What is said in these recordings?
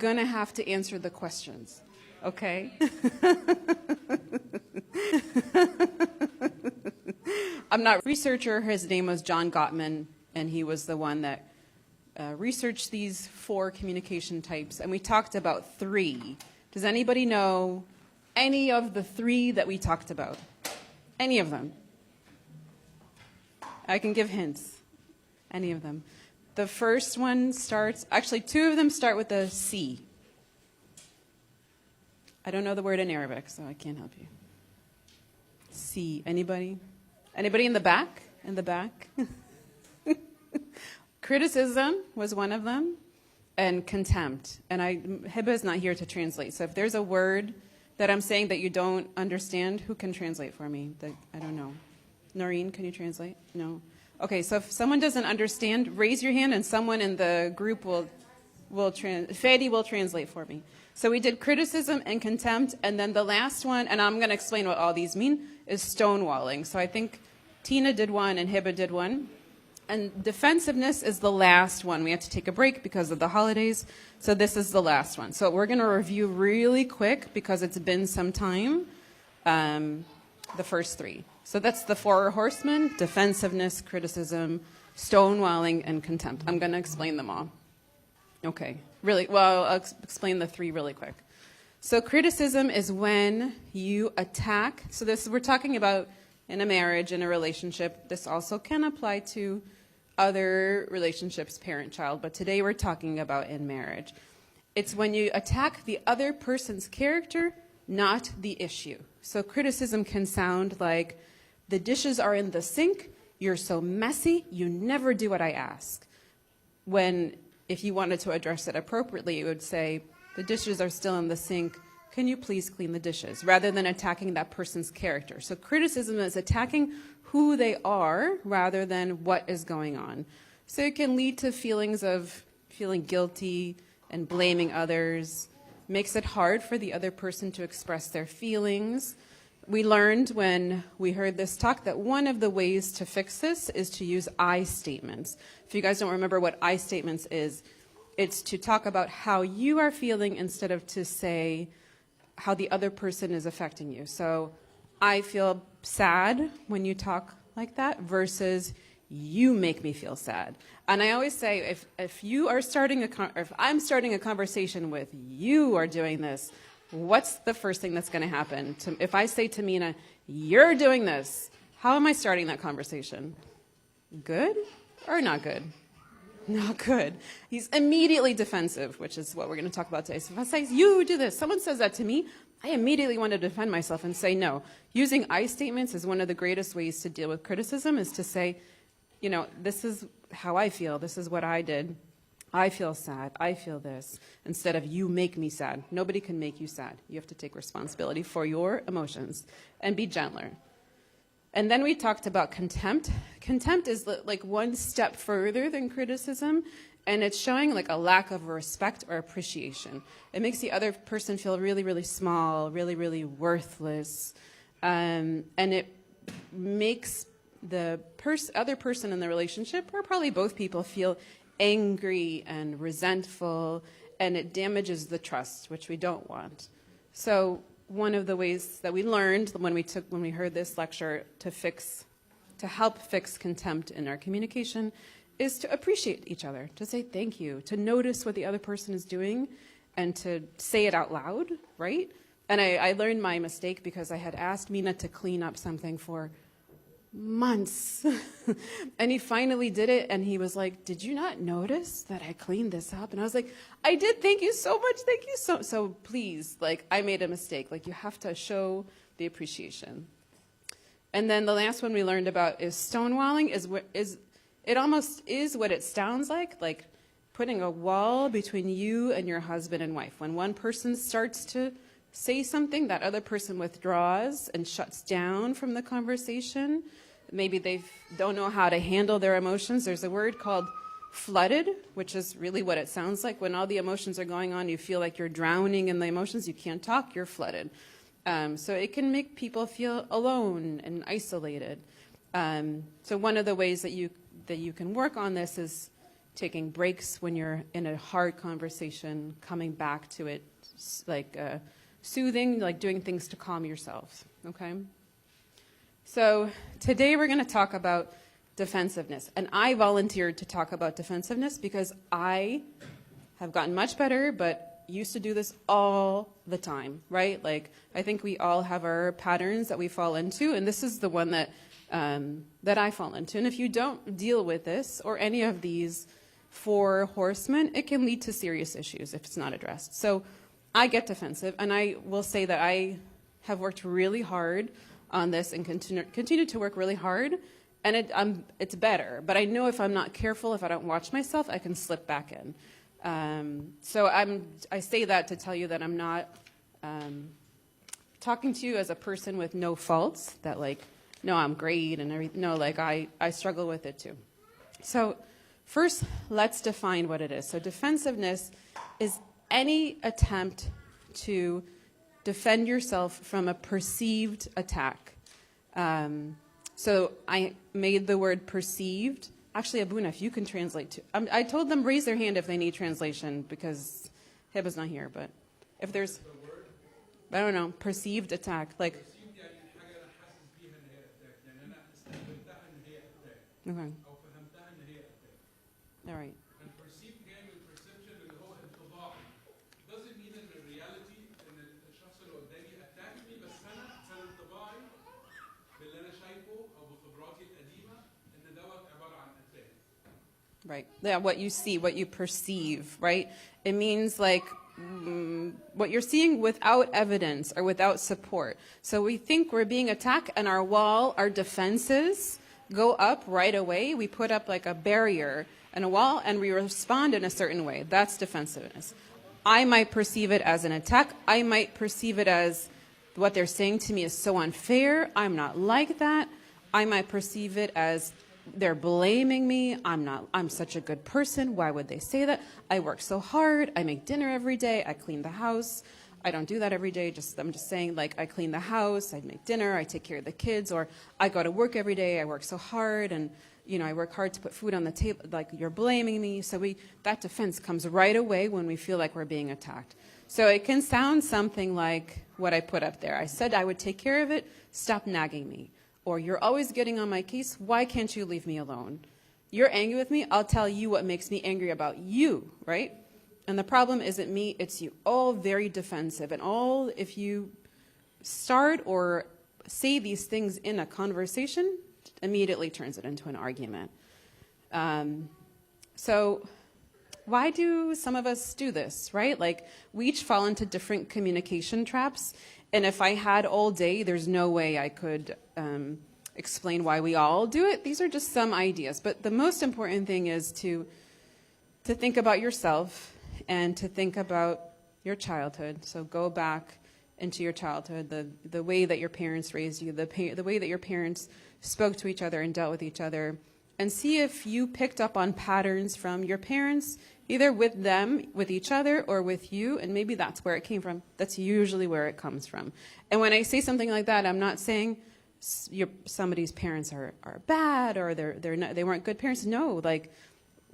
going to have to answer the questions, okay? I'm not a researcher. His name was John Gottman, and he was the one that researched these 4 communication types, and we talked about 3. Does anybody know any of the 3 that we talked about? Any of them? I can give hints. Any of them. The first one starts, actually 2 of them start with a C. I don't know the word in Arabic, so I can't help you. C. Anybody? Anybody in the back? In the back? Criticism was one of them, and contempt. And Hiba is not here to translate. So if there's a word that I'm saying that you don't understand, who can translate for me? I don't know. Noreen, can you translate? No. Okay, so if someone doesn't understand, raise your hand, and someone in the group Fadi will translate for me. So we did criticism and contempt, and then the last one, and I'm going to explain what all these mean, is stonewalling. So I think Tina did one and Hiba did one. And defensiveness is the last one. We have to take a break because of the holidays, so this is the last one. So we're going to review really quick because it's been some time, the first 3. So that's the 4 horsemen: defensiveness, criticism, stonewalling, and contempt. I'm going to explain them all. Okay. Really, well, I'll explain the 3 really quick. So criticism is when you attack. So we're talking about in a marriage, in a relationship. This also can apply to other relationships, parent-child, but today we're talking about in marriage. It's when you attack the other person's character, not the issue. So criticism can sound like, the dishes are in the sink, you're so messy, you never do what I ask. When, if you wanted to address it appropriately, you would say, the dishes are still in the sink, can you please clean the dishes, rather than attacking that person's character. So criticism is attacking who they are rather than what is going on. So it can lead to feelings of feeling guilty and blaming others, makes it hard for the other person to express their feelings. We learned when we heard this talk that one of the ways to fix this is to use I statements. If you guys don't remember what I statements is, it's to talk about how you are feeling instead of to say how the other person is affecting you. So I feel sad when you talk like that versus you make me feel sad. And I always say if you are starting if I'm starting a conversation with you are doing this, what's the first thing that's going to happen? If I say to Mina, you're doing this, how am I starting that conversation? Good or not good? Not good. He's immediately defensive, which is what we're going to talk about today. So if I say, you do this, someone says that to me, I immediately want to defend myself and say no. Using I statements is one of the greatest ways to deal with criticism, is to say, you know, this is how I feel, this is what I did. I feel sad, I feel this, instead of you make me sad. Nobody can make you sad. You have to take responsibility for your emotions and be gentler. And then we talked about contempt. Contempt is like one step further than criticism, and it's showing like a lack of respect or appreciation. It makes the other person feel really, really small, really, really worthless, and it makes the other person in the relationship, or probably both people, feel angry and resentful, and it damages the trust, which we don't want. So one of the ways that we learned when we heard this lecture to help fix contempt in our communication is to appreciate each other, to say thank you, to notice what the other person is doing, and to say it out loud, right? And I learned my mistake because I had asked Mina to clean up something for months. And he finally did it, and he was like, did you not notice that I cleaned this up? And I was like, I did, thank you so much, thank you so please, like, I made a mistake. Like, you have to show the appreciation. And then the last one we learned about is stonewalling. It almost is what it sounds like putting a wall between you and your husband and wife. When one person starts to say something, that other person withdraws and shuts down from the conversation. Maybe they don't know how to handle their emotions. There's a word called flooded, which is really what it sounds like. When all the emotions are going on, you feel like you're drowning in the emotions. You can't talk, you're flooded. So it can make people feel alone and isolated. So one of the ways that you can work on this is taking breaks when you're in a hard conversation, coming back to it, like soothing, like doing things to calm yourself, okay? So today we're going to talk about defensiveness. And I volunteered to talk about defensiveness because I have gotten much better, but used to do this all the time, right? Like, I think we all have our patterns that we fall into, and this is the one that I fall into. And if you don't deal with this or any of these 4 horsemen, it can lead to serious issues if it's not addressed. So I get defensive, and I will say that I have worked really hard on this and continue to work really hard, and it's better. But I know if I'm not careful, if I don't watch myself, I can slip back in. So I say that to tell you that I'm not talking to you as a person with no faults, that like, no, I'm great and everything. No, like I struggle with it too. So first, let's define what it is. So defensiveness is any attempt to defend yourself from a perceived attack. So I made the word perceived. Actually, Abuna, if you can translate too. I told them raise their hand if they need translation because Hiba's not here. But if there's, I don't know, perceived attack, like. Okay. All right. Right. Yeah, what you see, what you perceive, right? It means like what you're seeing without evidence or without support. So we think we're being attacked and our wall, our defenses go up right away. We put up like a barrier and a wall and we respond in a certain way. That's defensiveness. I might perceive it as an attack. I might perceive it as what they're saying to me is so unfair. I'm not like that. I might perceive it as they're blaming me. I'm such a good person. Why would they say that? I work so hard. I make dinner every day. I clean the house. I don't do that every day. I'm just saying, like, I clean the house. I make dinner. I take care of the kids. Or I go to work every day. I work so hard. And, you know, I work hard to put food on the table. Like, you're blaming me. So that defense comes right away when we feel like we're being attacked. So it can sound something like what I put up there. I said I would take care of it. Stop nagging me. Or you're always getting on my case. Why can't you leave me alone? You're angry with me. I'll tell you what makes me angry about you, right? And the problem isn't me, it's you. All very defensive. And all, if you start or say these things in a conversation, immediately turns it into an argument. So why do some of us do this, right? Like, we each fall into different communication traps. And if I had all day, there's no way I could explain why we all do it. These are just some ideas. But the most important thing is to think about yourself and to think about your childhood. So go back into your childhood, the way that your parents raised you, the way that your parents spoke to each other and dealt with each other, and see if you picked up on patterns from your parents, either with them, with each other, or with you, and maybe that's where it came from. That's usually where it comes from. And when I say something like that, I'm not saying somebody's parents are bad or they weren't good parents. No, like,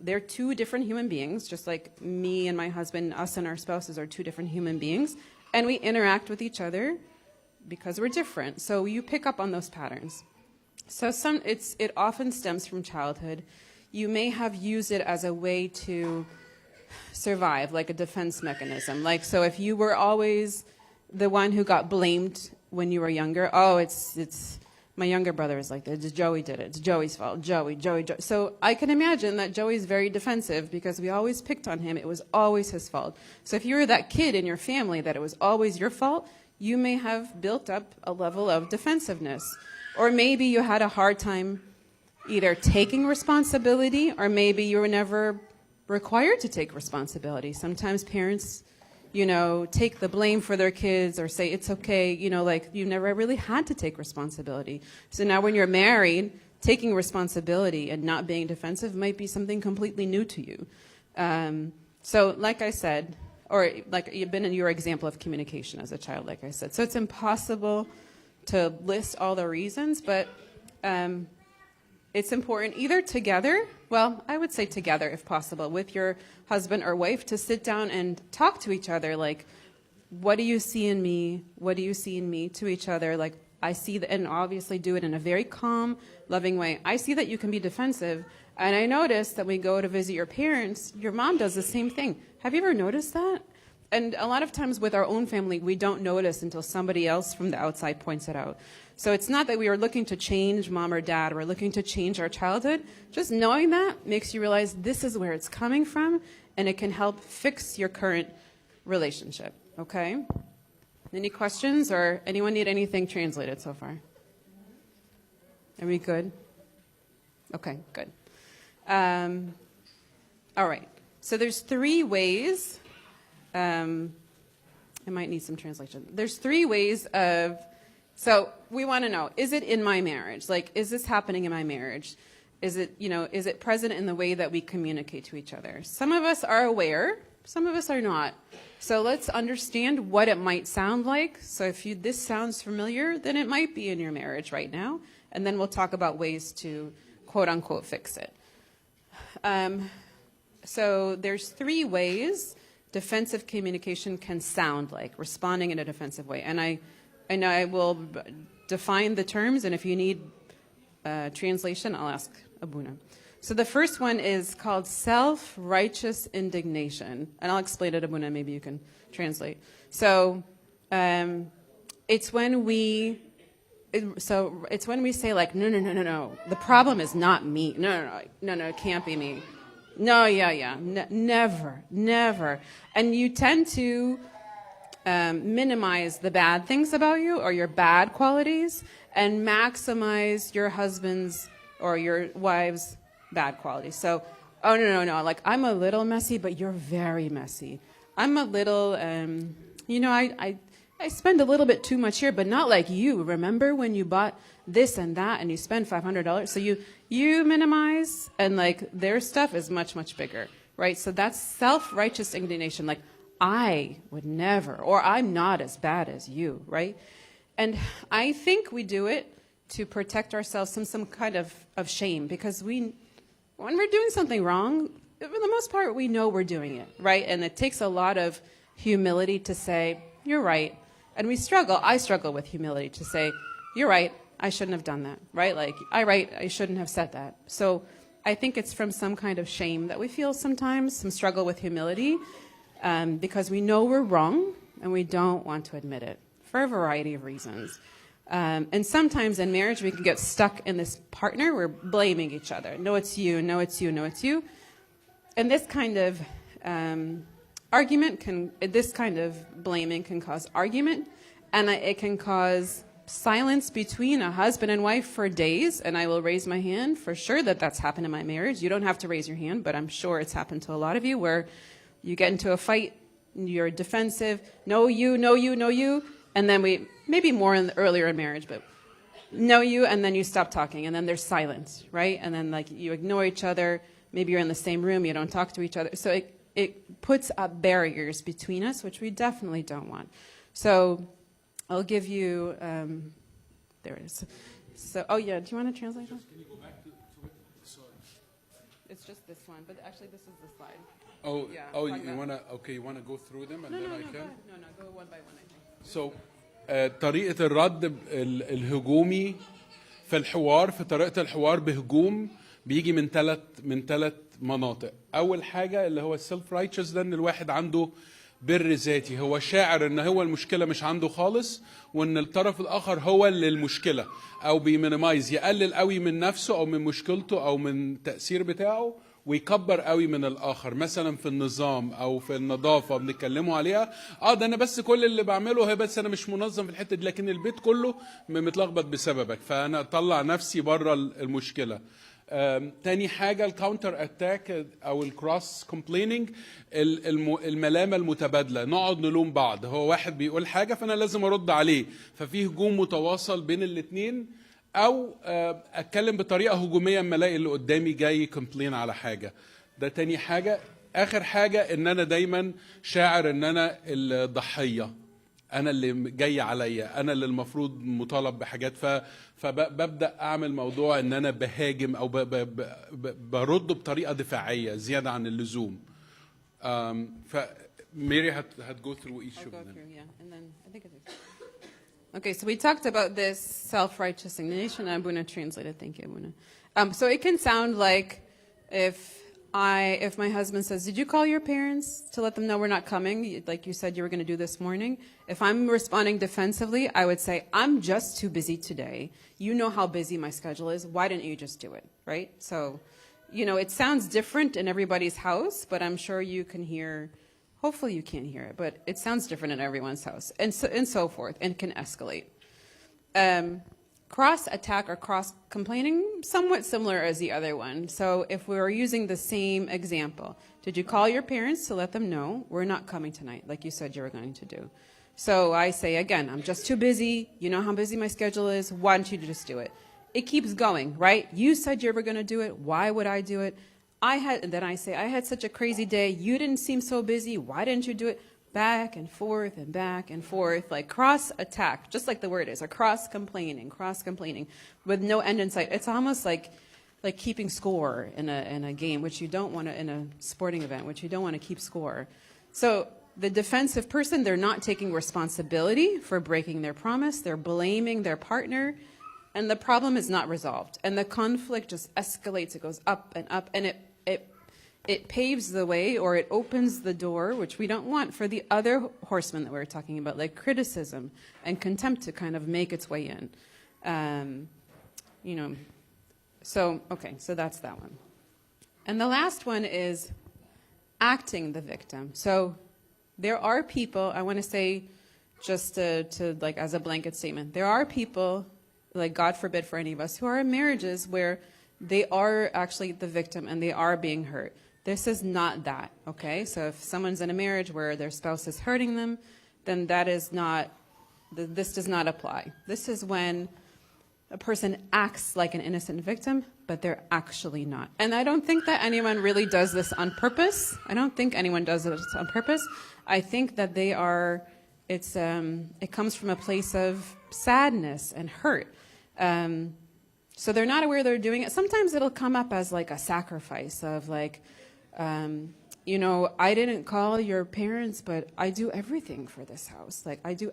they're 2 different human beings, just like me and my husband, us and our spouses are 2 different human beings, and we interact with each other because we're different. So you pick up on those patterns. So it often stems from childhood. You may have used it as a way to survive, like a defense mechanism. Like, so if you were always the one who got blamed when you were younger, oh, it's my younger brother is like this, Joey did it, it's Joey's fault, Joey. So I can imagine that Joey's very defensive because we always picked on him. It was always his fault. So if you were that kid in your family that it was always your fault, you may have built up a level of defensiveness. Or maybe you had a hard time either taking responsibility, or maybe you were never required to take responsibility. Sometimes parents, take the blame for their kids or say it's okay, like you never really had to take responsibility. So now when you're married, taking responsibility and not being defensive might be something completely new to you. So like I said, or like you've been in your example of communication as a child, like I said. So it's impossible to list all the reasons, but it it's important either together, well, I would say together if possible, with your husband or wife to sit down and talk to each other. Like, what do you see in me? What do you see in me to each other? Like, I see that, and obviously do it in a very calm, loving way. I see that you can be defensive. And I notice that when we go to visit your parents, your mom does the same thing. Have you ever noticed that? And a lot of times with our own family, we don't notice until somebody else from the outside points it out. So it's not that we are looking to change mom or dad. We're looking to change our childhood. Just knowing that makes you realize this is where it's coming from, and it can help fix your current relationship. Okay? Any questions, or anyone need anything translated so far? Are we good? Okay, good. All right. So there's 3 ways. I might need some translation. There's 3 ways of, so we want to know, is it in my marriage? Like, is this happening in my marriage? Is it, is it present in the way that we communicate to each other? Some of us are aware, some of us are not. So let's understand what it might sound like. So if this sounds familiar, then it might be in your marriage right now. And then we'll talk about ways to, quote unquote, fix it. So there's 3 ways defensive communication can sound like, responding in a defensive way. And I will define the terms, and if you need translation, I'll ask Abuna. So the first one is called self-righteous indignation. And I'll explain it, Abuna, maybe you can translate. So it's when we say like, no, the problem is not me. No, it can't be me. No, never. And you tend to minimize the bad things about you or your bad qualities and maximize your husband's or your wife's bad qualities. So, oh, no, like, I'm a little messy, but you're very messy. I'm a little, I spend a little bit too much here, but not like you. Remember when you bought this and that and you spend $500? So you minimize, and like their stuff is much, much bigger, right? So that's self-righteous indignation. Like, I would never, or I'm not as bad as you, right? And I think we do it to protect ourselves from some kind of shame, because when we're doing something wrong, for the most part, we know we're doing it, right? And it takes a lot of humility to say, you're right. And I struggle with humility to say, you're right, I shouldn't have done that, right? Like, I shouldn't have said that. So I think it's from some kind of shame that we feel sometimes, some struggle with humility, because we know we're wrong and we don't want to admit it for a variety of reasons. And sometimes in marriage, we can get stuck in this partner. We're blaming each other. No, it's you. No, it's you. No, it's you. And this kind of this kind of blaming can cause argument, and it can cause silence between a husband and wife for days. And I will raise my hand for sure that's happened in my marriage. You don't have to raise your hand, but I'm sure it's happened to a lot of you, where you get into a fight, you're defensive, no, you. And then maybe more earlier in marriage, but no, you, and then you stop talking, and then there's silence, right? And then like you ignore each other. Maybe you're in the same room, you don't talk to each other. So it puts up barriers between us, which we definitely don't want. So I'll give you, there it is. So, do you want to translate that? Can you go back to it? Sorry. It's just this one, but actually this is the slide. You want to go through them and then I can? No, go one by one, I think. So, طريقة الرد الهجومي في الحوار، في طريقة الحوار بهجوم بيجي من ثلاث مناطق. أول حاجة اللي هو السيلف رايتشس، ده إن الواحد عنده بر ذاتي، هو شاعر إن هو المشكلة مش عنده خالص، وإن الطرف الآخر هو اللي المشكلة، أو بيمينيمايز، يقلل قوي من نفسه أو من مشكلته أو من التأثير بتاعه، ويكبر قوي من الآخر. مثلا في النظام أو في النظافة بنتكلموا عليها، ده أنا بس كل اللي بعمله هي بس أنا مش منظم في الحتة دي، لكن البيت كله متلخبط بسببك، فأنا أطلع نفسي بره المشكلة. تاني حاجة الكاونتر اتاك أو الكروس كومبليننج، الملامة المتبادلة، نقعد نلوم بعض، هو واحد بيقول حاجة فأنا لازم أرد عليه، ففي هجوم متواصل بين الاتنين، أو أتكلم بطريقة هجومية اما الاقي اللي قدامي جاي كومبلين على حاجة. ده تاني حاجة. آخر حاجة إن أنا دايما شاعر إن أنا الضحية، انا اللي جاي عليا، انا اللي المفروض مطالب بحاجات، فببدا اعمل موضوع ان انا بهاجم او برد بطريقه دفاعيه زياده عن اللزوم. فميري هتgو through each of them. And then I think okay, so we talked about this self-righteous indignation. I'm going to translate it. Thank you, Abuna. So it can sound like if my husband says, "Did you call your parents to let them know we're not coming? Like you said you were going to do this morning." If I'm responding defensively, I would say, "I'm just too busy today. You know how busy my schedule is. Why didn't you just do it?" Right? So, it sounds different in everybody's house, but I'm sure you can hear. Hopefully you can't hear it, but it sounds different in everyone's house, and so forth, and can escalate. Cross-attack or cross-complaining, somewhat similar as the other one. So if we were using the same example, did you call your parents to let them know we're not coming tonight, like you said you were going to do? So I say, again, I'm just too busy. You know how busy my schedule is. Why don't you just do it? It keeps going, right? You said you were going to do it. Why would I do it? And then I say, I had such a crazy day. You didn't seem so busy. Why didn't you do it? Back and forth, like cross-attack, just like the word is, or cross-complaining, with no end in sight. It's almost like keeping score in a game, which you don't want to, in a sporting event, which you don't want to keep score. So the defensive person, they're not taking responsibility for breaking their promise. They're blaming their partner, and the problem is not resolved. And the conflict just escalates. It goes up, and it paves the way, or it opens the door, which we don't want, for the other horsemen that we were talking about, like criticism and contempt, to kind of make its way in. So that's that one. And the last one is acting the victim. So there are people, I want to say, just to like as a blanket statement, there are people, like God forbid for any of us, who are in marriages where they are actually the victim and they are being hurt. This is not that, okay? So if someone's in a marriage where their spouse is hurting them, then this does not apply. This is when a person acts like an innocent victim, but they're actually not. And I don't think that anyone really does this on purpose. I don't think anyone does this on purpose. I think that it comes from a place of sadness and hurt. So they're not aware they're doing it. Sometimes it'll come up as like a sacrifice of like, I didn't call your parents, but I do everything for this house. Like I do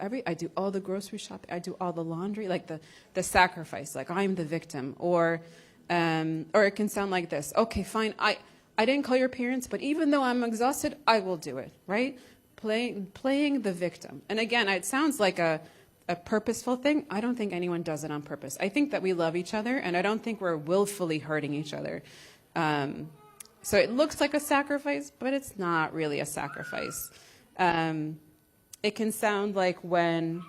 all the grocery shopping, I do all the laundry, like the sacrifice, like I'm the victim. Or it can sound like this. Okay, fine. I didn't call your parents, but even though I'm exhausted, I will do it, right? Playing the victim. And again, it sounds like a purposeful thing. I don't think anyone does it on purpose. I think that we love each other, and I don't think we're willfully hurting each other. So it looks like a sacrifice, but it's not really a sacrifice. It can sound like when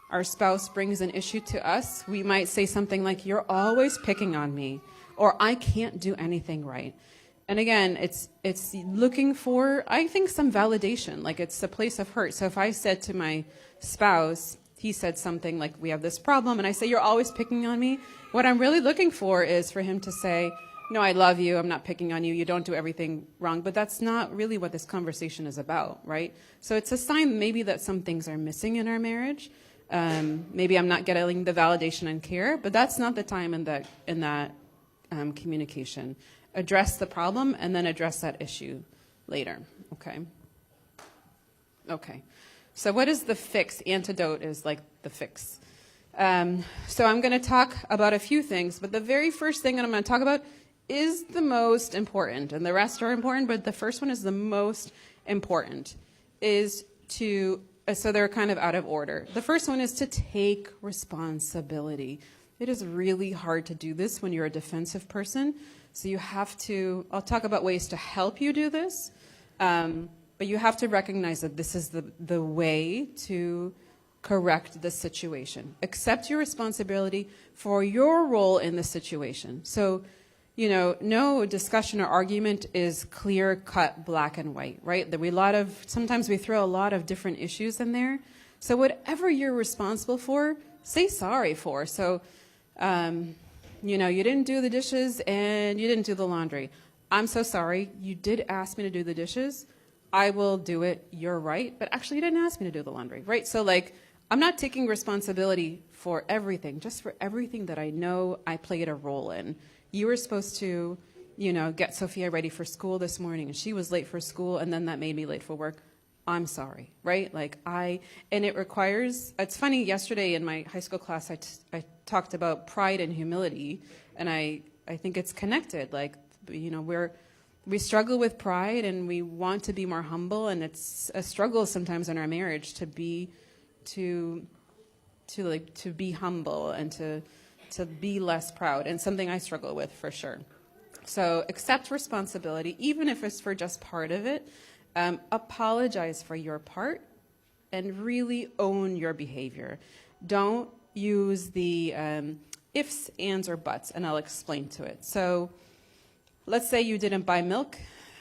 our spouse brings an issue to us, we might say something like, "You're always picking on me," or "I can't do anything right." And again, it's looking for, I think, some validation, like it's a place of hurt. So if I said to my spouse, he said something like, "We have this problem," and I say, "You're always picking on me," what I'm really looking for is for him to say, "No, I love you, I'm not picking on you, you don't do everything wrong," but that's not really what this conversation is about, right? So it's a sign maybe that some things are missing in our marriage. Maybe I'm not getting the validation and care, but that's not the time in that communication. Address the problem and then address that issue later, okay? Okay, so what is the fix? Antidote is like the fix. So I'm going to talk about a few things, but the very first thing that I'm going to talk about is the most important, and the rest are important, but the first one is the most important, so they're kind of out of order. The first one is to take responsibility. It is really hard to do this when you're a defensive person, so you have to, I'll talk about ways to help you do this, but you have to recognize that this is the way to correct the situation. Accept your responsibility for your role in the situation. So, no discussion or argument is clear-cut, black and white, right? Sometimes we throw a lot of different issues in there. So whatever you're responsible for, say sorry for. So, you didn't do the dishes and you didn't do the laundry. I'm so sorry. You did ask me to do the dishes. I will do it, you're right, but actually you didn't ask me to do the laundry, right? So like, I'm not taking responsibility for everything, just for everything that I know I played a role in. You were supposed to, you know, get Sophia ready for school this morning, and she was late for school, and then that made me late for work. I'm sorry, right? Like and it requires, it's funny, yesterday in my high school class, I talked about pride and humility, and I think it's connected. Like, you know, we struggle with pride and we want to be more humble, and it's a struggle sometimes in our marriage to be humble and to be less proud, and something I struggle with for sure. So accept responsibility, even if it's for just part of it. Apologize for your part and really own your behavior. Don't use the ifs, ands, or buts, and I'll explain to it. So let's say you didn't buy milk.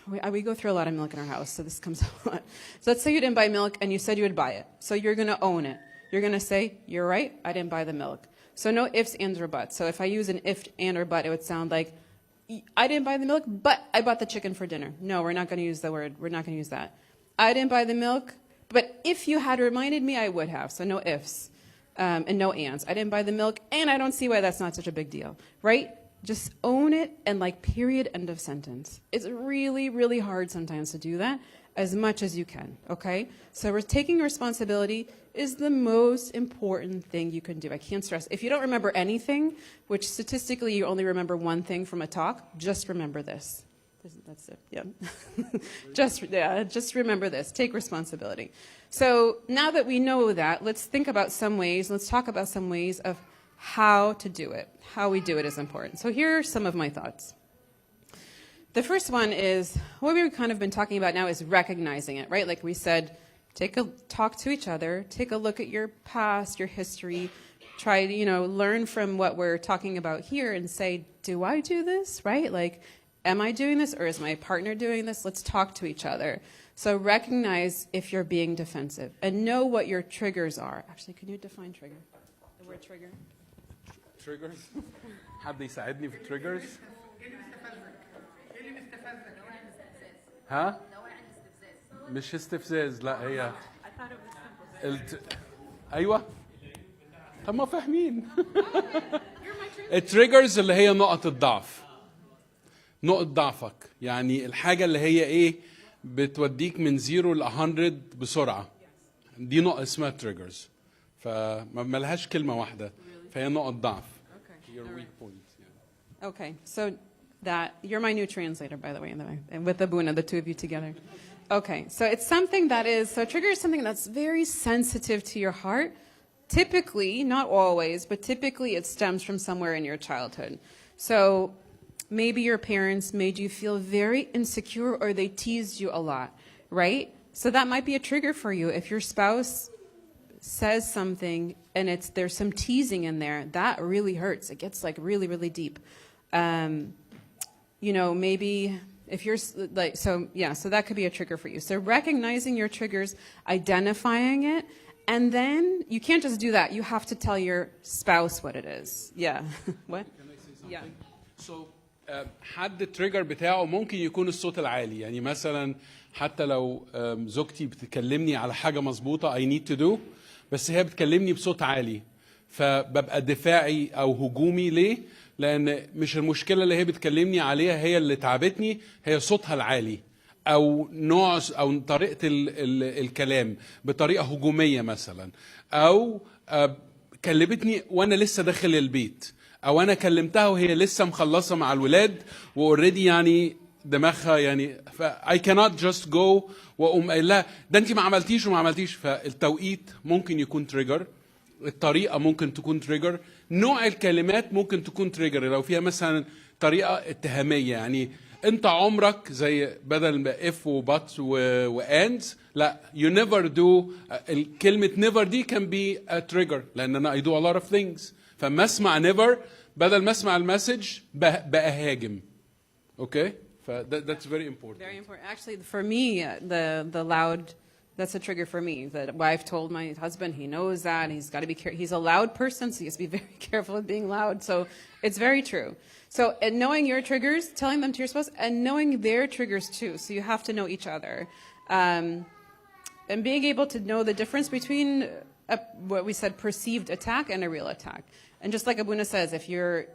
We go through a lot of milk in our house, so this comes a lot. So let's say you didn't buy milk and you said you would buy it. So you're going to own it. You're going to say, you're right, I didn't buy the milk. So no ifs, ands, or buts. So if I use an if, and, or but, it would sound like, I didn't buy the milk, but I bought the chicken for dinner. No, we're not going to use the word. We're not going to use that. I didn't buy the milk, but if you had reminded me, I would have. So no ifs and no ands. I didn't buy the milk, and I don't see why that's not such a big deal, right? Just own it and like period, end of sentence. It's really, really hard sometimes to do that as much as you can, okay? So we're taking responsibility is the most important thing you can do. I can't stress. If you don't remember anything, which statistically you only remember one thing from a talk, just remember this. That's it, yeah. Just remember this. Take responsibility. So now that we know that, let's think about some ways, let's talk about some ways of how to do it. How we do it is important. So here are some of my thoughts. The first one is, what we've kind of been talking about now is recognizing it, right? Like we said, talk to each other, take a look at your past, your history, try to, learn from what we're talking about here and say, do I do this, right? Like, am I doing this or is my partner doing this? Let's talk to each other. So recognize if you're being defensive and know what your triggers are. Actually, can you define trigger? The word trigger? Triggers? حد يساعدني في triggers؟ ها؟ مش استفزاز، لا هي ايوه طب ما فاهمين. التريجرز اللي هي نقط الضعف، نقط ضعفك، يعني الحاجه اللي هي ايه بتوديك من 0 ل 100 بسرعه، دي نقط اسمها تريجرز، فما لهاش كلمه واحده، فهي نقط ضعف. Your weak points. Yeah. Okay, so that you're my new translator, by the way, and with Abuna, the two of you together. Okay, so it's something so trigger is something that's very sensitive to your heart. Typically, not always, but typically it stems from somewhere in your childhood. So maybe your parents made you feel very insecure or they teased you a lot, right? So that might be a trigger for you. If your spouse says something and there's some teasing in there, that really hurts. It gets like really, really deep. Maybe if you're like, so that could be a trigger for you. So recognizing your triggers, identifying it, and then you can't just do that. You have to tell your spouse what it is. Yeah. What? Can I say something? Yeah. So, حد التريجر بتاعه ممكن يكون الصوت العالي، يعني مثلا حتى لو زوجتي بتكلمني على حاجة مظبوطة I need to do، بس هي بتكلمني بصوت عالي، فببقى دفاعي أو هجومي. ليه؟ لأن مش المشكلة اللي هي بتكلمني عليها هي اللي تعبتني، هي صوتها العالي أو نوع أو طريقة الكلام بطريقة هجومية مثلا، أو كلمتني وأنا لسه داخل البيت، أو أنا كلمتها وهي لسه مخلصة مع الولاد وأوريدي يعني دماغها يعني I cannot just go وأقوم قايل لها ده أنت ما عملتيش وما عملتيش. فالتوقيت ممكن يكون تريجر، الطريقة ممكن تكون تريجر، نوع الكلمات ممكن تكون تريجر. لو فيها مثلا طريقة اتهامية، يعني انت عمرك زي بدل ما اف وبات واند، لا you never do. الكلمة never دي can be a trigger، لأن أنا I do a lot of things. فما اسمع never بدل ما اسمع المسج بقى هاجم. Okay? That's very important. Very important. Actually, for me, the loud, that's a trigger for me. The wife told my husband, he knows that, he's got to be careful. He's a loud person, so he has to be very careful with being loud. So it's very true. So knowing your triggers, telling them to your spouse, and knowing their triggers too. So you have to know each other. And being able to know the difference between what we said, perceived attack and a real attack. And just like Abuna says, if you're,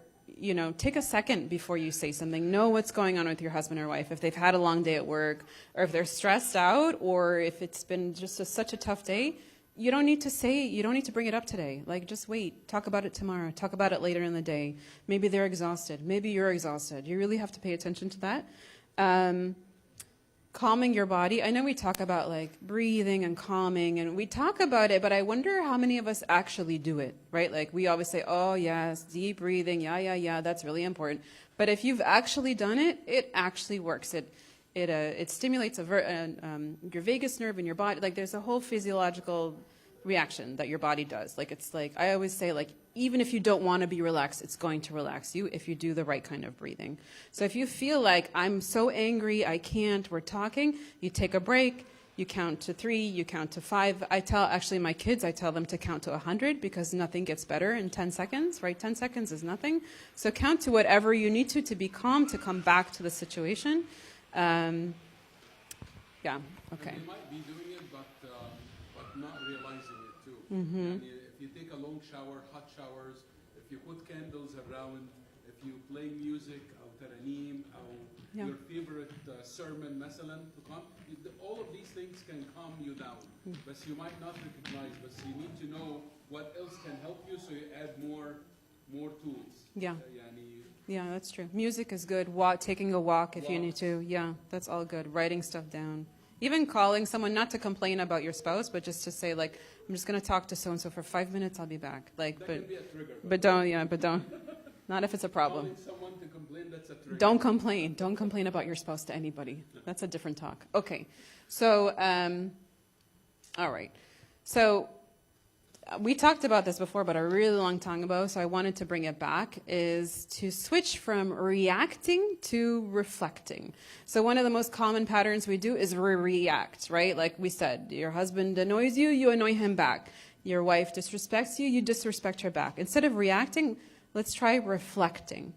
take a second before you say something. Know what's going on with your husband or wife. If they've had a long day at work, or if they're stressed out, or if it's been just such a tough day, you don't need to bring it up today. Like, just wait. Talk about it tomorrow. Talk about it later in the day. Maybe they're exhausted. Maybe you're exhausted. You really have to pay attention to that. Calming your body. I know we talk about like breathing and calming, and we talk about it, but I wonder how many of us actually do it, right? Like, we always say, oh yes, deep breathing, yeah, that's really important. But if you've actually done it, it actually works. It stimulates your vagus nerve in your body. Like, there's a whole physiological reaction that your body does. Like, it's like, I always say, like, even if you don't want to be relaxed, it's going to relax you if you do the right kind of breathing. So if you feel like, I'm so angry, I can't, we're talking, you take a break, you count to 3, you count to 5. I tell my kids, I tell them to count to 100 because nothing gets better in 10 seconds, right? 10 seconds is nothing. So count to whatever you need to be calm, to come back to the situation. Yeah, okay. And you might be doing it, but not realizing it too. And if you take a long shower, hot showers, if you put candles around, if you play music, or taraneem, or your favorite sermon, مثلا, to calm, all of these things can calm you down. But you might not recognize, but you need to know what else can help you, so you add more tools. Yeah. Yeah, that's true. Music is good. Taking a walk if you need to. Yeah, that's all good. Writing stuff down. Even calling someone, not to complain about your spouse, but just to say, like, I'm just going to talk to so-and-so for 5 minutes, I'll be back. Like, That can be a trigger. but don't. Not if it's a problem. Calling someone to complain, that's a trigger. Don't complain. Don't complain about your spouse to anybody. That's a different talk. Okay. So, all right. So, we talked about this before, but a really long time ago, so I wanted to bring it back, is to switch from reacting to reflecting. So one of the most common patterns we do is react, right? Like we said, your husband annoys you, you annoy him back. Your wife disrespects you, you disrespect her back. Instead of reacting, let's try reflecting.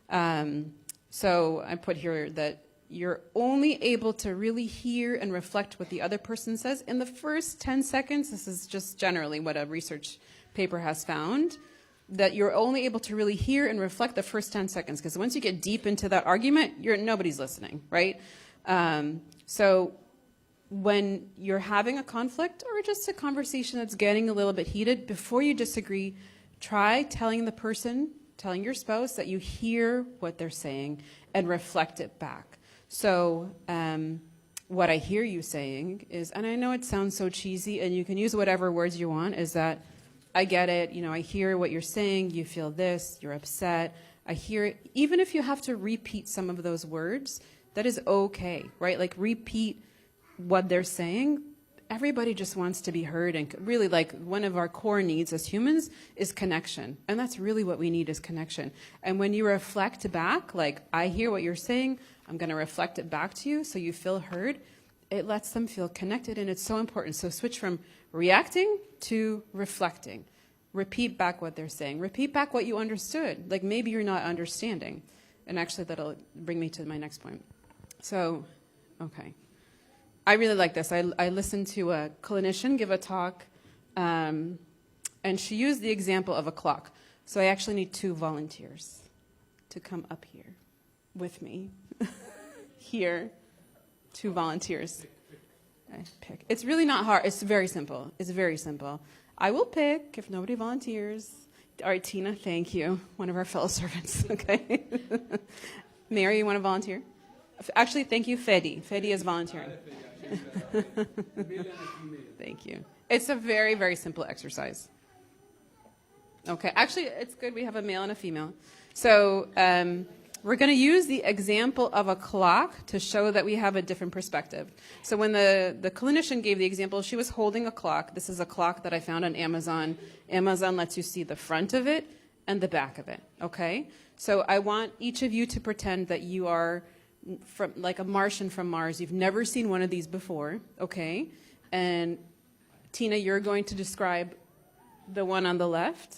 So I put here that you're only able to really hear and reflect what the other person says in the first 10 seconds. This is just generally what a research paper has found, that you're only able to really hear and reflect the first 10 seconds. Because once you get deep into that argument, nobody's listening, right? So when you're having a conflict or just a conversation that's getting a little bit heated, before you disagree, try telling your spouse that you hear what they're saying and reflect it back. So what I hear you saying is, and I know it sounds so cheesy, and you can use whatever words you want, is that I get it, I hear what you're saying, you feel this, you're upset, I hear it. Even if you have to repeat some of those words, that is okay, right? Like, repeat what they're saying. Everybody just wants to be heard, and really, like, one of our core needs as humans is connection, and that's really what we need, is connection. And when you reflect back, like, I hear what you're saying, I'm going to reflect it back to you so you feel heard, it lets them feel connected, and it's so important. So switch from reacting to reflecting. Repeat back what they're saying. Repeat back what you understood. Like, maybe you're not understanding. And actually, that'll bring me to my next point. So, okay. I really like this. I listened to a clinician give a talk, and she used the example of a clock. So I actually need 2 volunteers to come up here with me. Here, 2 volunteers. I pick. It's really not hard. It's very simple. It's very simple. I will pick if nobody volunteers. All right, Tina, thank you. One of our fellow servants, okay? Mary, you want to volunteer? Actually, thank you, Fedi. Fedi is volunteering. Thank you. It's a very, very simple exercise. Okay, actually, it's good we have a male and a female. So we're going to use the example of a clock to show that we have a different perspective. So when the clinician gave the example, she was holding a clock. This is a clock that I found on Amazon. Amazon lets you see the front of it and the back of it, okay? So I want each of you to pretend that you are from, like, a Martian from Mars. You've never seen one of these before, okay? And Tina, you're going to describe the one on the left,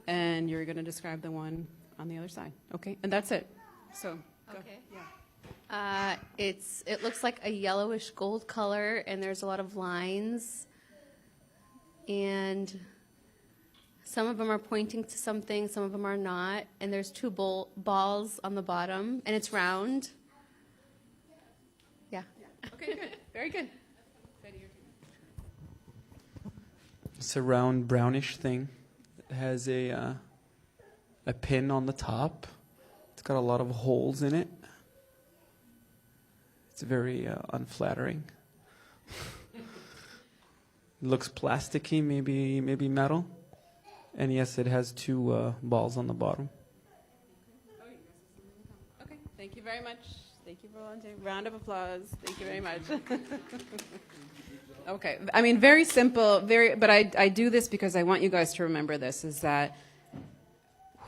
and you're going to describe the one on the other side, okay? And that's it. So, go. Okay. Yeah. It looks like a yellowish gold color, and there's a lot of lines, and some of them are pointing to something, some of them are not, and there's two balls on the bottom, and it's round. Yeah. Okay, good. Very good. It's a round brownish thing. It has a pin on the top. It's got a lot of holes in it. It's very unflattering. It looks plasticky, maybe metal. And yes, it has two balls on the bottom. Okay, thank you very much. Thank you for volunteering. Round of applause. Thank you very much. Okay, I mean, very simple, but I do this because I want you guys to remember this, is that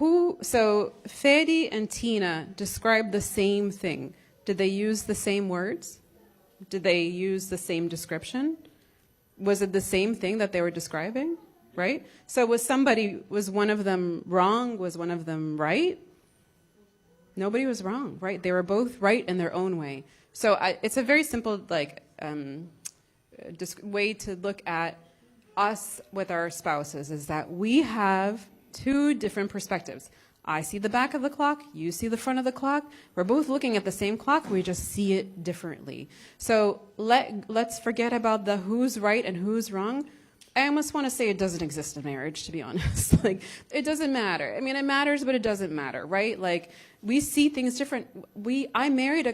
so Fedi and Tina described the same thing. Did they use the same words? Did they use the same description? Was it the same thing that they were describing, right? So was one of them wrong? Was one of them right? Nobody was wrong, right? They were both right in their own way. So it's a very simple, way to look at us with our spouses, is that we have two different perspectives. I see the back of the clock, you see the front of the clock. We're both looking at the same clock, we just see it differently. So let's forget about the who's right and who's wrong. I almost want to say it doesn't exist in marriage, to be honest. It doesn't matter. I mean, it matters, but it doesn't matter, right? We see things different. I married I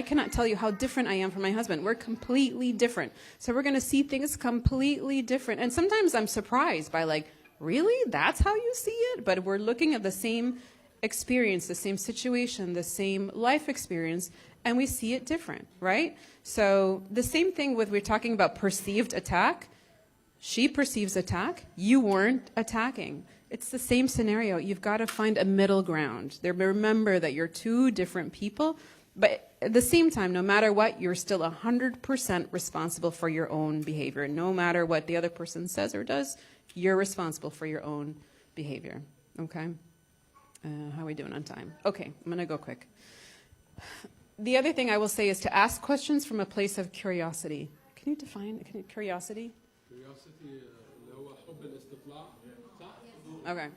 cannot tell you how different I am from my husband. We're completely different. So we're going to see things completely different. And sometimes I'm surprised by really? That's how you see it? But we're looking at the same experience, the same situation, the same life experience, and we see it different, right? So the same thing we're talking about perceived attack. She perceives attack. You weren't attacking. It's the same scenario. You've got to find a middle ground. Remember that you're two different people, but at the same time, no matter what, you're still 100% responsible for your own behavior. No matter what the other person says or does, you're responsible for your own behavior. Okay? How are we doing on time? Okay, I'm going to go quick. The other thing I will say is to ask questions from a place of curiosity. Can you define curiosity? Okay.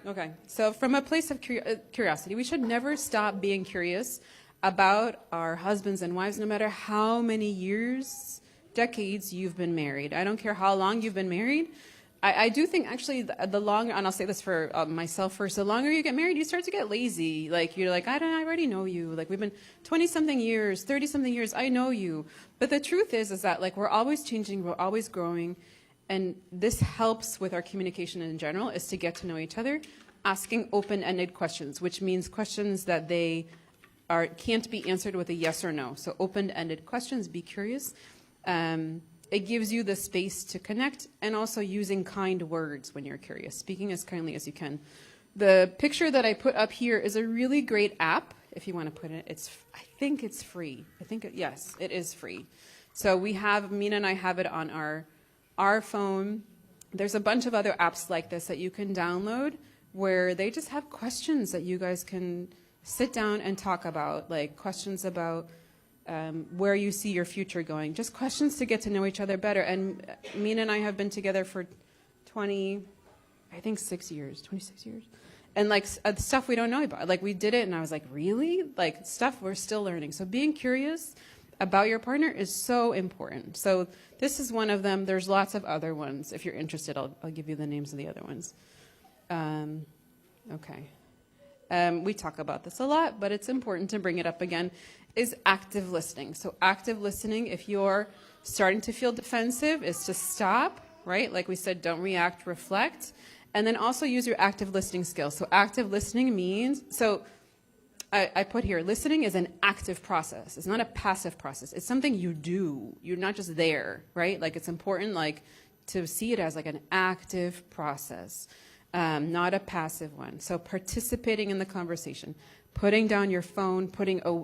Okay. So from a place of curiosity, we should never stop being curious about our husbands and wives, no matter how many years, decades you've been married. I don't care how long you've been married. I do think actually the longer, and I'll say this for myself first, the longer you get married, you start to get lazy. You're like, I already know you. We've been 20-something years, 30-something years, I know you. But the truth is that we're always changing, we're always growing. And this helps with our communication in general, is to get to know each other, asking open-ended questions, which means questions that can't be answered with a yes or no. So open-ended questions, be curious. It gives you the space to connect, and also using kind words when you're curious, speaking as kindly as you can. The picture that I put up here is a really great app, if you want to put it. I think it's free. Yes, it is free. So Mina and I have it on our phone. There's a bunch of other apps like this that you can download where they just have questions that you guys can sit down and talk about, like questions about where you see your future going, just questions to get to know each other better. And Mina and I have been together for 26 years. And stuff we don't know about. We did it and I was like, really? Stuff we're still learning. So being curious about your partner is so important. So this is one of them. There's lots of other ones. If you're interested, I'll give you the names of the other ones. Okay. We talk about this a lot, but it's important to bring it up again, is active listening. So active listening, if you're starting to feel defensive, is to stop, right? Like we said, don't react, reflect. And then also use your active listening skills. So active listening means, I put here, listening is an active process. It's not a passive process. It's something you do. You're not just there, right? It's important to see it as an active process, not a passive one. So participating in the conversation, putting down your phone,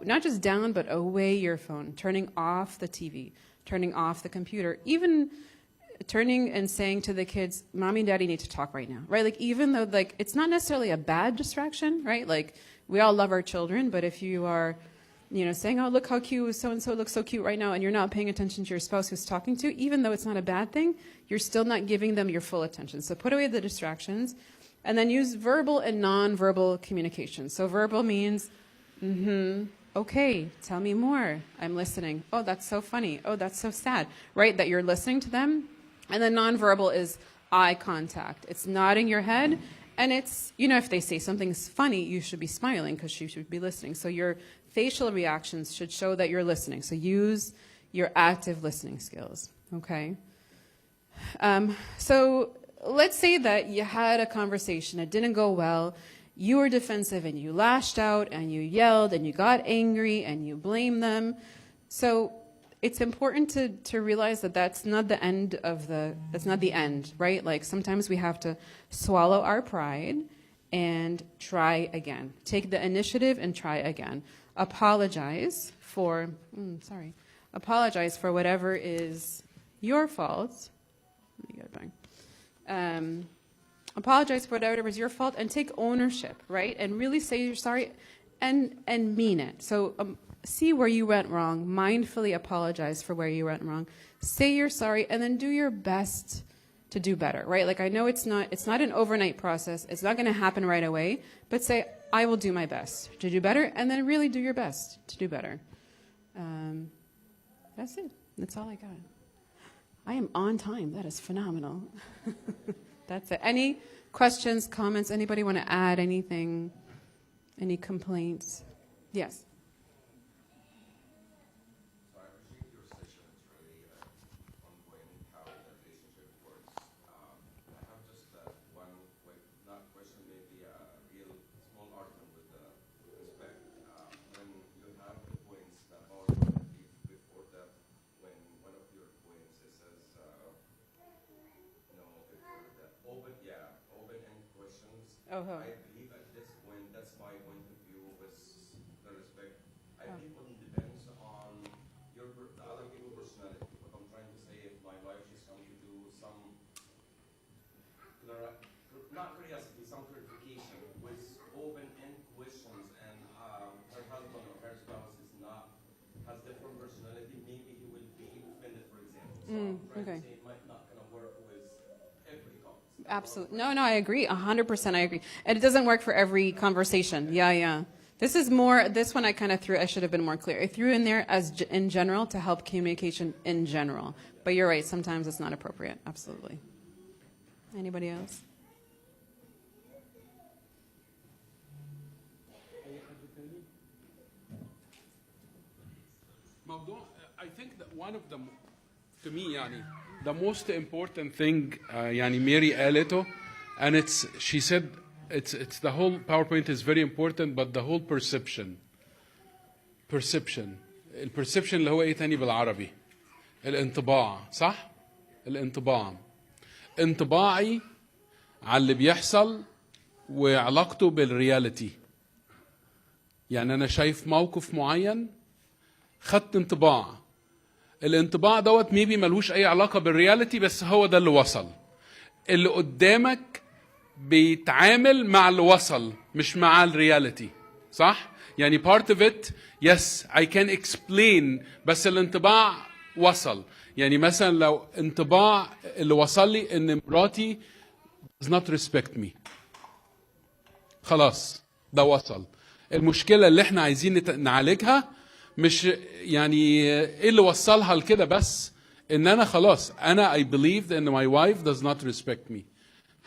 not just down, but away your phone, turning off the TV, turning off the computer, even turning and saying to the kids, Mommy and Daddy need to talk right now, right? Even though it's not necessarily a bad distraction, right? We all love our children, but if you are saying, oh, look how cute, so-and-so looks so cute right now, and you're not paying attention to your spouse who's talking to, even though it's not a bad thing, you're still not giving them your full attention. So put away the distractions, and then use verbal and non-verbal communication. So verbal means, okay, tell me more. I'm listening. Oh, that's so funny. Oh, that's so sad, right? That you're listening to them. And then non-verbal is eye contact. It's nodding your head. And it's, if they say something's funny, you should be smiling because you should be listening. So your facial reactions should show that you're listening. So use your active listening skills, okay? So let's say that you had a conversation, it didn't go well, you were defensive and you lashed out and you yelled and you got angry and you blamed them. So it's important to realize that that's not the end that's not the end, right? Like sometimes we have to swallow our pride and try again. Take the initiative and try again. Apologize for whatever is your fault. Let me get it back. Apologize for whatever is your fault and take ownership, right? And really say you're sorry and mean it. So see where you went wrong, mindfully apologize for where you went wrong, say you're sorry, and then do your best to do better, right? Like I know it's not an overnight process, it's not going to happen right away, but say, I will do my best to do better, and then really do your best to do better. That's it. That's all I got. I am on time. That is phenomenal. That's it. Any questions, comments? Anybody want to add anything? Any complaints? Yes. I believe at this point, that's my point of view with the respect. I think it depends on the other people's personality. What I'm trying to say, if my wife, she's coming to do some, not curiosity, some clarification with open-end questions, and her husband or her spouse has different personality, maybe he will be offended, for example. So I'm trying to say it might not gonna work with every couple. Absolutely. No, I agree. 100% I agree. And it doesn't work for every conversation. Yeah. This one I kind of I should have been more clear. I threw in there as in general to help communication in general. But you're right, sometimes it's not appropriate. Absolutely. Anybody else? I think that one of them, to me, the most important thing, Mary قالته, and she said, it's the whole PowerPoint is very important, but the whole perception. الperception اللي هو ايه تاني بالعربي؟ الانطباع، صح؟ الانطباع. انطباعي على اللي بيحصل وعلاقته بالرياليتي. يعني أنا شايف موقف معين، خدت انطباع. الانطباع دوت ميبي ملوش أي علاقة بالرياليتي، بس هو ده اللي وصل. اللي قدامك بيتعامل مع اللي وصل مش مع الرياليتي، صح؟ يعني part of it, yes, I can explain, بس الانطباع وصل. يعني مثلا لو انطباع اللي وصل لي ان مراتي does not respect me، خلاص ده وصل. المشكلة اللي احنا عايزين نعالجها مش ايه اللي وصلها لكده، بس ان انا خلاص انا I believed ان my wife does not respect me.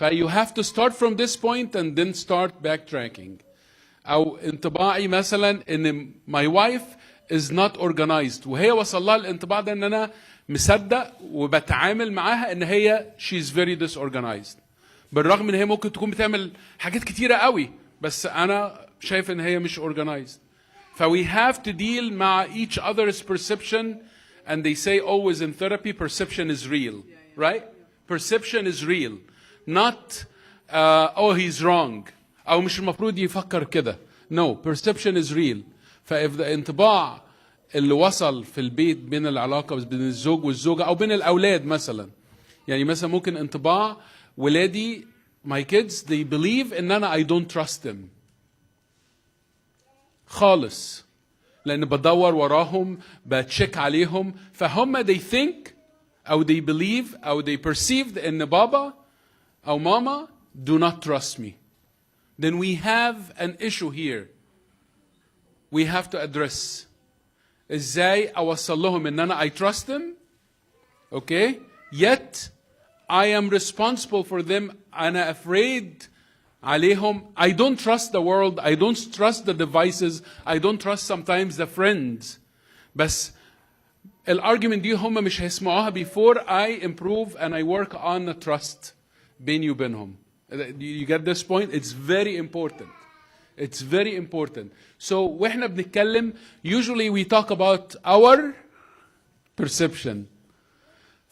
You have to start from this point and then start backtracking. أو انطباعي مثلا إن my wife is not organized، وهي وصل لها الانطباع ده إن أنا مصدق وبتعامل معاها إن هي she's very disorganized، بالرغم إن هي ممكن تكون بتعمل حاجات كتيرة قوي، بس أنا شايف إن هي مش organized. We have to deal مع each other's perception, and they say always in therapy perception is real, right? Perception is real. Not oh he's wrong أو مش المفروض يفكر كده. No, perception is real. فإذا الانطباع اللي وصل في البيت بين العلاقة بين الزوج والزوجة أو بين الأولاد مثلا، يعني مثلا ممكن انطباع ولادي my kids they believe إن أنا I don't trust them خالص، لان بدور وراهم بتشيك عليهم فهم they think او they believe او they perceive ان بابا او ماما do not trust me. Then we have an issue here we have to address. ازاي اوصل لهم ان انا I trust them, okay, yet I am responsible for them. أنا afraid عليهم. I don't trust the world. I don't trust the devices. I don't trust sometimes the friends. بس الارجيومنت دي هم مش هيسمعوها before I improve and I work on the trust بيني وبينهم. You get this point? It's very important. It's very important. So واحنا بنتكلم usually we talk about our perception.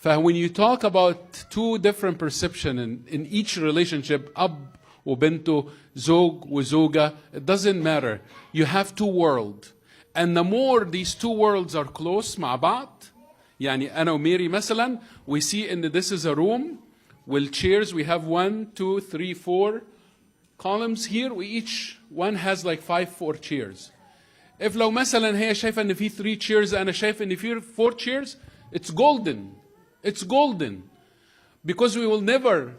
When you talk about two different perception in each relationship, أب وبنته, زوج وزوجة, it doesn't matter. You have two worlds. And the more these two worlds are close مع بعض, يعني أنا وميري مثلا, we see in this is a room with chairs. We have 1, 2, 3, 4 columns here. We each one has like 4 chairs. If لو مثلا هي شايفة إن في 3 chairs, أنا شايف إن في 4 chairs, it's golden. It's golden. Because we will never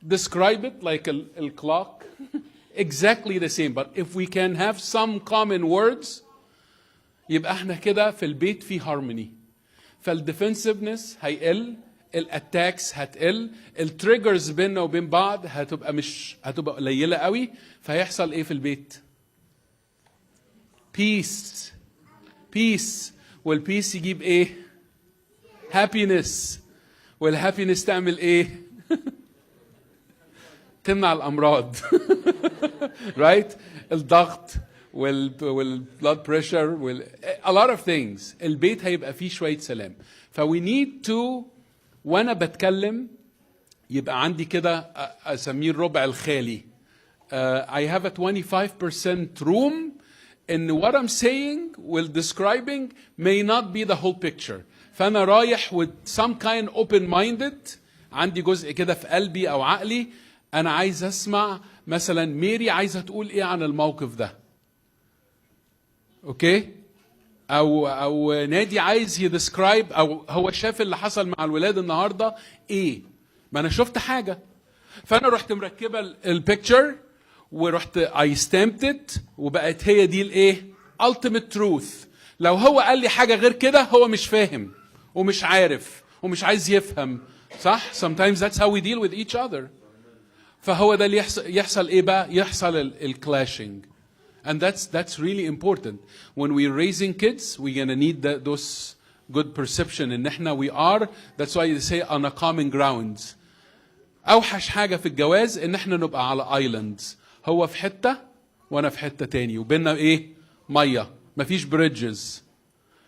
describe it like a clock exactly the same. But if we can have some common words, يبقى احنا كده في البيت في harmony. فالديفنسفنس هيقل, الاتاكس هتقل, التريجرز بيننا وبين بعض هتبقى قليله قوي. فهيحصل ايه في البيت؟ peace. peace. والبيس يجيب ايه؟ happiness. والهابينس تعمل ايه؟ تمنع الامراض. right? الضغط والبلاد بريشر a lot of things. البيت هيبقى فيه شويه سلام. we need to وانا بتكلم يبقى عندي كده اسميه الربع الخالي. I have a 25% room in what I'm saying will describing may not be the whole picture. فأنا رايح with some kind open-minded, عندي جزء كده في قلبي أو عقلي, أنا عايز أسمع مثلا ميري عايزة تقول إيه عن الموقف ده. أوكي؟ أو نادي عايز يدسكرايب, أو هو شاف اللي حصل مع الولاد النهاردة إيه؟ ما أنا شفت حاجة. فأنا رحت مركبة البيكتشر ورحت I stamped it وبقت هي دي الإيه؟ ultimate truth. لو هو قال لي حاجة غير كده هو مش فاهم ومش عارف ومش عايز يفهم. صح؟ Sometimes that's how we deal with each other. فهو ده اللي يحصل ايه بقى؟ يحصل الclashing. And that's really important. When we're raising kids, we're gonna need those good perception ان احنا we are, that's why they say on a common grounds. اوحش حاجة في الجواز ان احنا نبقى على islands. هو في حتة وانا في حتة تاني وبيننا ايه؟ مية. مفيش بريدجز.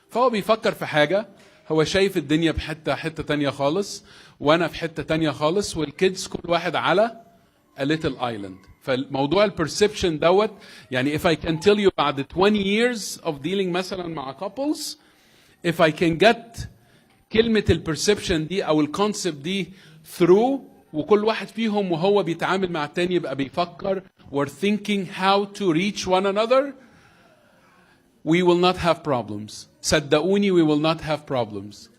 فهو بيفكر في حاجة, هو شايف الدنيا حتة تانية خالص, وانا في حتة تانية خالص, والكيدز كل واحد على a little island. فالموضوع البرسبشن دوت, يعني if I can tell you بعد 20 years of dealing مثلا مع couples, if I can get كلمة البرسبشن دي او الكونسبت دي through, وكل واحد فيهم وهو بيتعامل مع التاني يبقى بيفكر, we're thinking how to reach one another, we will not have problems. صدقوني we will not have problems.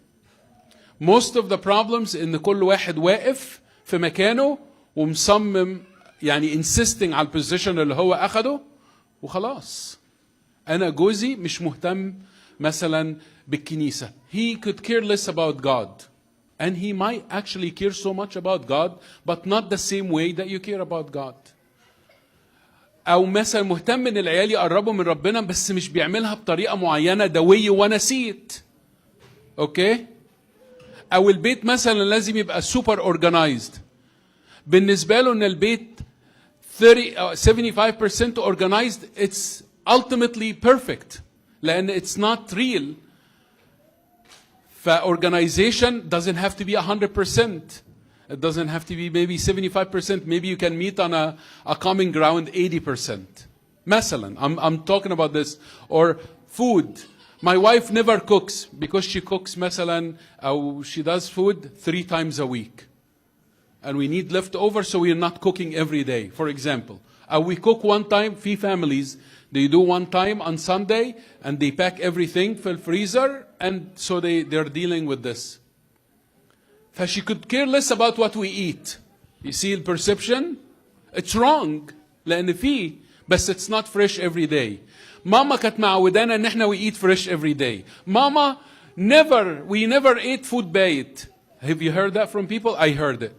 Most of the problems إن كل واحد واقف في مكانه ومصمم, يعني insisting على البوزيشن اللي هو أخده وخلاص. أنا جوزي مش مهتم مثلا بالكنيسة. He could care less about God. And he might actually care so much about God, but not the same way that you care about God. أو مثلا مهتم إن العيال يقربوا من ربنا بس مش بيعملها بطريقة معينة the way you wanna see it. أوكي؟ أو البيت مثلا لازم يبقى super organized. بالنسبة له إن البيت 75% organized, it's ultimately perfect. لأن it's not real. فorganization doesn't have to be 100%. It doesn't have to be maybe 75%. Maybe you can meet on a common ground 80%. مثلا, I'm talking about this. Or food. My wife never cooks because she cooks مثلا, or she does food 3 times a week. And we need leftover, so we're not cooking every day, for example. we cook one time. في families they do one time on Sunday and they pack everything في الفريزر and so they're dealing with this. She could care less about what we eat. You see the perception? It's wrong. لأن فيه بس it's not fresh every day. ماما كانت معودانا ان احنا we eat fresh every day. ماما we never ate food بايت. Have you heard that from people? I heard it.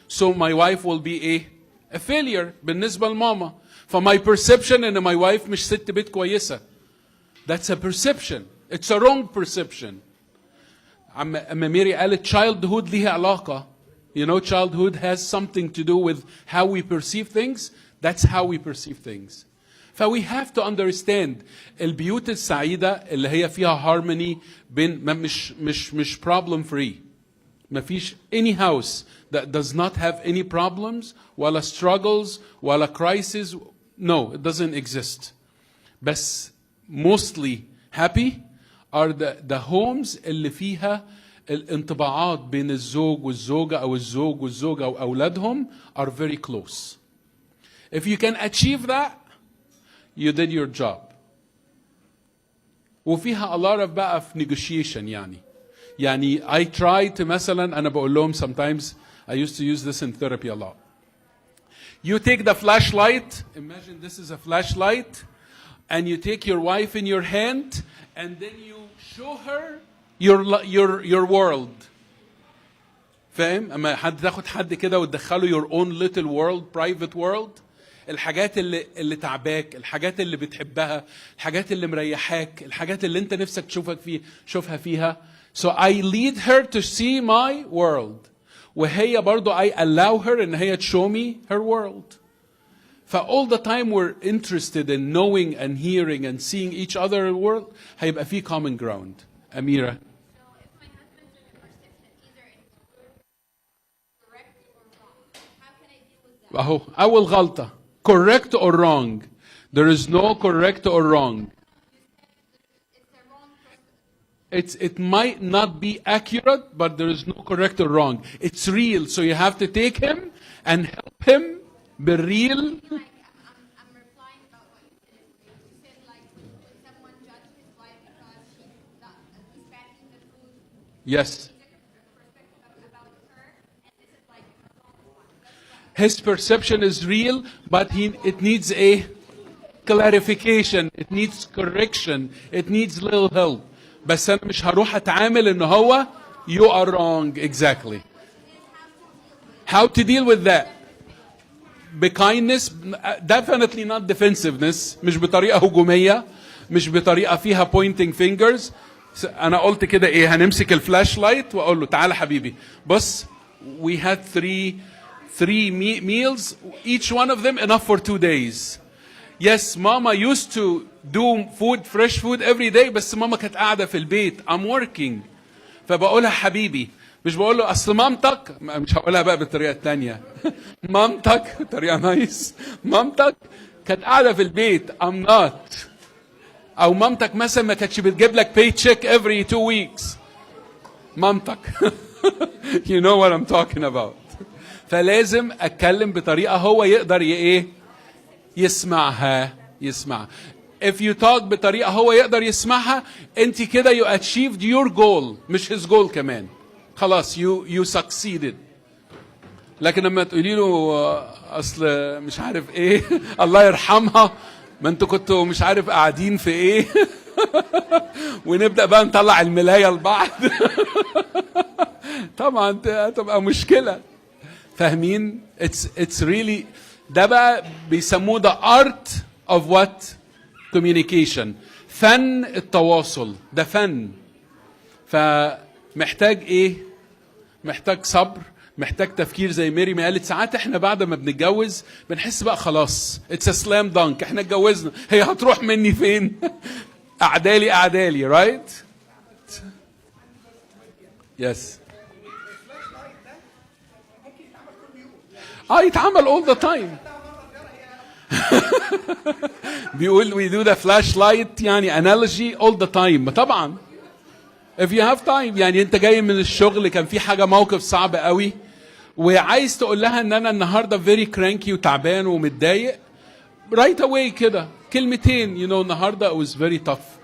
So my wife will be a failure بالنسبة لماما. فmy perception ان my wife مش ست بيت كويسة. That's a perception. It's a wrong perception. أما ميري قالت childhood ليها علاقة. You know, childhood has something to do with how we perceive things. That's how we perceive things. فwe have to understand البيوت السعيدة اللي هي فيها harmony بين مش problem free. ما فيش any house that does not have any problems ولا struggles ولا crisis. No, it doesn't exist. بس mostly happy are the homes اللي فيها الانطباعات بين الزوج والزوجة أو الزوج والزوجة أو أولادهم are very close. If you can achieve that, you did your job. وفيها a lot of بقى في negotiation يعني I try to مثلا أنا بقول لهم sometimes I used to use this in therapy a lot. You take the flashlight, imagine this is a flashlight, and you take your wife in your hand and then you show her your world. فاهم؟ اما تاخد حد كده وتدخله your own little world, private world. الحاجات اللي تعباك، الحاجات اللي بتحبها، الحاجات اللي مريحاك، الحاجات اللي انت نفسك شوفها فيها. So I lead her to see my world. وهي برضو I allow her ان هي to show me her world. all the time we're interested in knowing and hearing and seeing each other world, هيبقى في common ground. أميرة. أهو أول غلطة. Correct or wrong? There is no correct or wrong. It might not be accurate, but there is no correct or wrong. It's real, so you have to take him and help him be real. I'm replying about what you said. You said like when someone judges his wife because he's packing the food. Yes. His His perception is real, but it needs a clarification. It needs correction. It needs little help. بس أنا مش هروح أتعامل إن هو you are wrong exactly. How to deal with that? Bekindness, definitely not defensiveness. مش بطريقة هجومية. مش بطريقة فيها pointing fingers. أنا قلت كده إيه هنمسك الفلاش لايت وأقول له تعال حبيبي. بص we had three meals, each one of them enough for 2 days. Yes, Mama used to do fresh food every day, بس ماما كانت قاعدة في البيت. I'm working. فبقولها حبيبي. مش بقول له أصل مامتك، مش هقولها بقى بالطريقة التانية. مامتك طريقة نايس. مامتك كانت قاعدة في البيت. I'm not. أو مامتك مثلا ما كانتش بتجيب لك paycheck every 2 weeks. مامتك. You know what I'm talking about. فلازم أتكلم بطريقة هو يقدر يسمعها. If you talk بطريقة هو يقدر يسمعها أنت كده you achieved your goal مش his goal كمان. خلاص you succeeded. لكن لما تقولي له أصل مش عارف إيه الله يرحمها ما أنتوا كنتوا مش عارف قاعدين في إيه ونبدأ بقى نطلع الملاية لبعض طبعا تبقى مشكلة. فاهمين؟ It's really ده بقى بيسموه the art of what? Communication. فن التواصل. ده فن. فمحتاج ايه؟ محتاج صبر، محتاج تفكير زي ميري ما قالت. ساعات احنا بعد ما بنتجوز بنحس بقى خلاص it's a slam dunk احنا اتجوزنا هي هتروح مني فين؟ اعدالي right؟ Yes. يتعمل all the time. بيقول we do the flashlight يعني analogy all the time. طبعا if you have time يعني انت جاي من الشغل كان في حاجة موقف صعب قوي وعايز تقول لها ان انا النهاردة very cranky وتعبان ومتضايق right away كده كلمتين. you know النهارده it was very tough.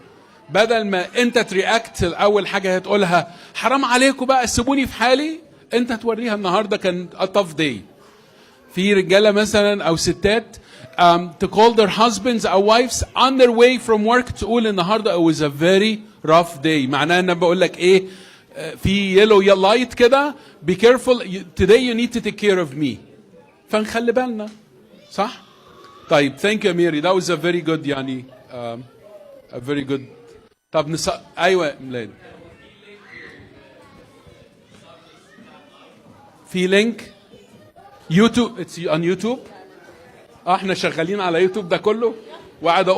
بدل ما انت ترياكت اول حاجه هتقولها حرام عليكم بقى سيبوني في حالي، انت توريها النهارده كان a tough day. في رجاله مثلا او ستات to call their husbands or wives on their way from work تقول النهارده it was a very rough day. معناها ان بقول لك ايه في يلو لايت كده be careful today you need to take care of me. فنخلي بالنا صح؟ طيب thank you ميري that was a very good يعني a very good. طب ايوه ميلاد في لينك يوتيوب it's on يوتيوب. احنا شغالين على يوتيوب ده كله وقاعد اقول